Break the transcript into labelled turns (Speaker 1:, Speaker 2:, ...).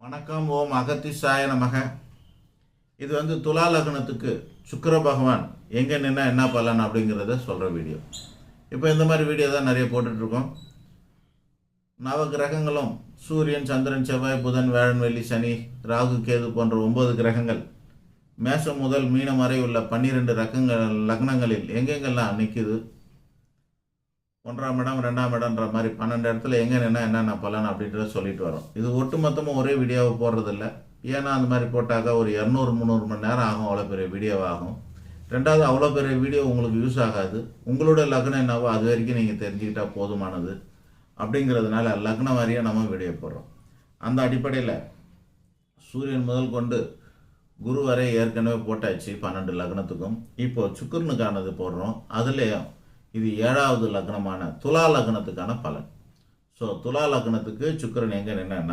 Speaker 1: வணக்கம். ஓம் அகத்திசாய நமக. இது துலா லக்னத்துக்கு சுக்கிர பகவான் எங்கே நின்னா என்ன பலன் அப்படிங்கிறத சொல்கிற வீடியோ. இப்போ இந்த மாதிரி வீடியோ தான் நிறைய போட்டுட்ருக்கோம். நவ கிரகங்களும் சூரியன், சந்திரன், செவ்வாய், புதன், வியாழன், வெள்ளி, சனி, ராகு, கேது போன்ற 9 கிரகங்கள் மேசம் முதல் மீனம் வரை உள்ள 12 லக்னங்களில் எங்கெங்கெல்லாம் நிற்குது, 1ஆம் இடம் 2ஆம் இடம்ன்ற மாதிரி 12 இடத்துல எங்கே நின்னா என்னென்ன பலன் அப்படின்றத சொல்லிட்டு வரோம். இது ஒட்டு மொத்தமாக ஒரே வீடியோவை போடுறதில்ல. ஏன்னா அந்த மாதிரி போட்டாக்கா ஒரு 200-300 மணி நேரம் ஆகும், அவ்வளோ பெரிய வீடியோவாகும். ரெண்டாவது, அவ்வளோ பெரிய வீடியோ உங்களுக்கு யூஸ் ஆகாது. உங்களோட லக்னம் என்னவோ அது வரைக்கும் நீங்கள் தெரிஞ்சுக்கிட்டால் போதுமானது. அப்படிங்கிறதுனால லக்னம் வாரியாக நம்ம வீடியோ போடுறோம். அந்த அடிப்படையில் சூரியன் முதல் கொண்டு குரு வரை ஏற்கனவே போட்டாச்சு 12 லக்னத்துக்கும். இப்போது சுக்கிரனுக்கானது போடுறோம். அதுலேயும் இது 7வது லக்னமான துலா லக்னத்துக்கான பலன். ஸோ துலா லக்னத்துக்கு சுக்கிரன் எங்கே நின்னா